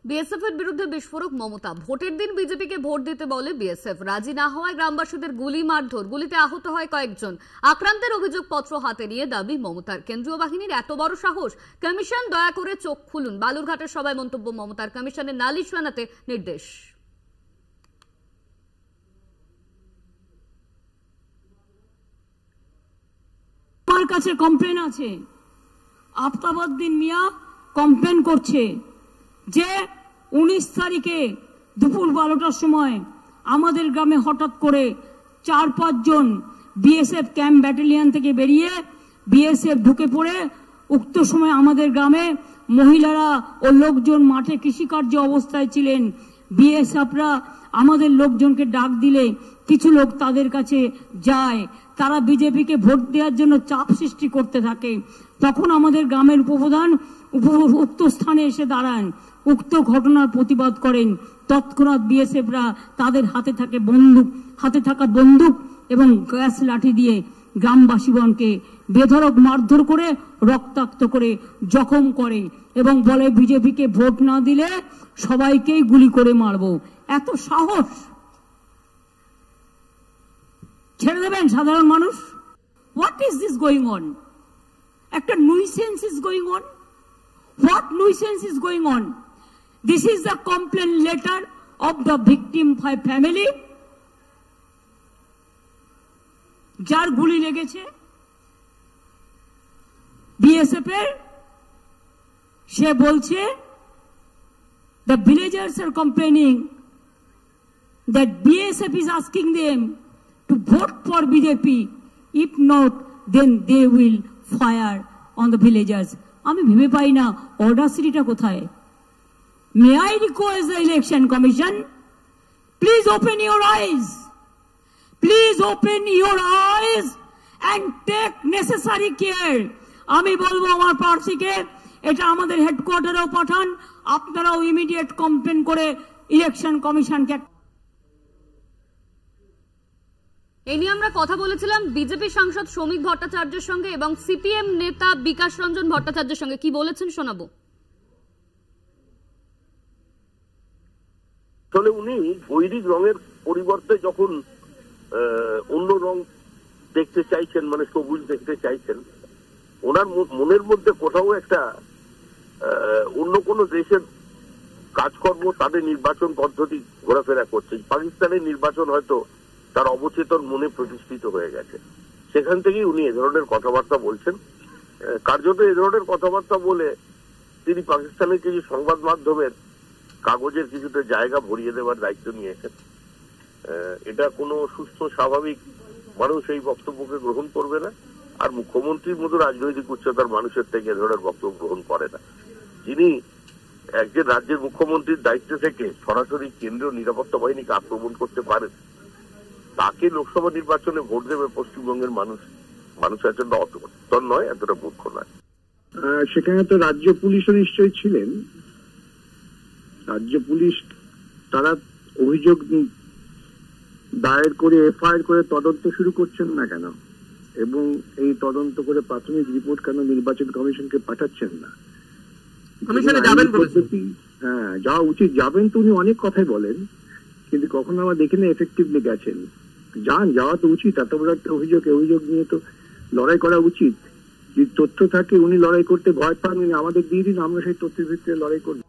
BSF এর বিরুদ্ধে বিস্ফোরক মমতা। ভোটের দিন বিজেপিকে ভোট দিতে বলে বিএসএফ, রাজি না হওয়ায় গ্রামবাসীদের গুলি মারধর, গুলিতে আহত হয় কয়েকজন। আক্রান্তের অভিযোগপত্র হাতে নিয়ে দাবি মমতার, কেন্দ্রীয় বাহিনীর এত বড় সাহস, কমিশন দয়া করে চোখ খুলুন। বালুরঘাটের সভায় মন্তব্য মমতার, কমিশনের নালিশ জানাতে নির্দেশ। আমার কাছে কমপ্লেন আছে, আফতাবউদ্দিন মিয়া কমপ্লেন করছে যে 19 তারিখে দুপুর 12টার সময় আমাদের গ্রামে হঠাৎ করে 4-5 জন বিএসএফ ক্যাম্প ব্যাটালিয়ন থেকে বেরিয়ে বিএসএফ ঢুকে পড়ে উক্ত সময় আমাদের গ্রামে মহিলারা ও লোকজন মাঠে কৃষিকার্য অবস্থায় ছিলেন। বিএসএফরা আমাদের লোকজনকে ডাক দিলে কিছু লোক তাদের কাছে যায়, তারা বিজেপিকে ভোট দেওয়ার জন্য চাপ সৃষ্টি করতে থাকে। তখন আমাদের গ্রামের উপপ্রধান উক্ত স্থানে এসে দাঁড়ান, উক্ত ঘটনার প্রতিবাদ করেন। তৎক্ষণাৎ বিএসএফরা তাদের হাতে থাকা বন্দুক এবং গ্যাস লাঠি দিয়ে গ্রামবাসীগণকে বেধড়ক মারধর করে রক্তাক্ত করে জখম করে এবং বলে বিজেপিকে ভোট না দিলে সবাইকেই গুলি করে মারবো। এত সাহস! ছেড়ে দেবেন সাধারণ মানুষ? What is this going on? একটা nuisance is going on. What nuisance is going on? This is the complaint letter of the victim family. যার গুলি লেগেছে বিএসএফ এর, সে বলছে the villagers are complaining that BSF is asking them to vote for BJP. If not, then they will fire on the villagers. আমি ভেবে পাই না অডাসিটিটা কোথায়। May I request the election commission, please open your eyes. Please open your eyes and take necessary care. আমি বলবো আমার প্রার্থীকে এটা আমাদের হেডকোয়ার্টারেও পাঠান, আপনারাও ইমিডিয়েট কমপ্লেন করে ইলেকশন কমিশনকে। এই নিয়ে আমরা কথা বলেছিলাম বিজেপি সাংসদ শ্রমিক ভট্টাচার্যের সঙ্গে এবং সিপিএম নেতা বিকাশ রঞ্জন ভট্টাচার্যের সঙ্গে। কি বলেছেন শোনাবো। আসলে উনি বৈদিক রঙের পরিবর্তে যখন অন্য রং দেখতে চাইছেন, মানে সবুজ দেখতে চাইছেন, ওনার মনের মধ্যে কোথাও একটা অন্য কোনো দেশের কাজকর্ম, তাদের নির্বাচন পদ্ধতি ঘোরাফেরা করছে। পাকিস্তানের নির্বাচন হয়তো তার অবচেতন মনে প্রতিষ্ঠিত হয়ে গেছে, সেখান থেকেই উনি এ ধরনের কথাবার্তা বলছেন। কার্যত এ ধরনের কথাবার্তা বলে তিনি পাকিস্তানের কিছু সংবাদ মাধ্যমের কাগজের কিছুটা জায়গা ভরিয়ে দেওয়ার দায়িত্ব নিয়েছেন। এটা কোনো সুস্থ স্বাভাবিক মানুষ এই বক্তব্যকে গ্রহণ করবে না, আর মুখ্যমন্ত্রীর মতো রাজনৈতিক উচ্চতার মানুষের থেকে এ ধরনের বক্তব্য গ্রহণ করে না। যিনি একজন রাজ্যের মুখ্যমন্ত্রীর দায়িত্ব থেকে সরাসরি কেন্দ্রীয় নিরাপত্তা বাহিনীকে আক্রমণ করতে পারেন, তাকে লোকসভা নির্বাচনে ভোট দেবে পশ্চিমবঙ্গের মানুষ এতটা অতর নয়, এতটা মূর্খ নয়। সেখানে তো রাজ্য পুলিশও নিশ্চয়ই ছিলেন। রাজ্য পুলিশ তারা অভিযোগ দায়ের করে এফআইআর করে তদন্ত শুরু করছেন না কেন, এবং এই তদন্ত করে প্রাথমিক রিপোর্ট কেন নির্বাচন কমিশনকে পাঠাচ্ছেন না? হ্যাঁ, যাওয়া উচিত। যাবেন তো উনি অনেক কথাই বলেন, কিন্তু কখনো আমরা দেখি না এফেক্টিভলি গেছেন। যাওয়া তো উচিত। এত বড় একটা অভিযোগ নিয়ে তো লড়াই করা উচিত। যদি তথ্য থাকে, উনি লড়াই করতে ভয় পান, আমাদের দিয়ে দিন, আমরা সেই তথ্যের ভিত্তিতে লড়াই করব।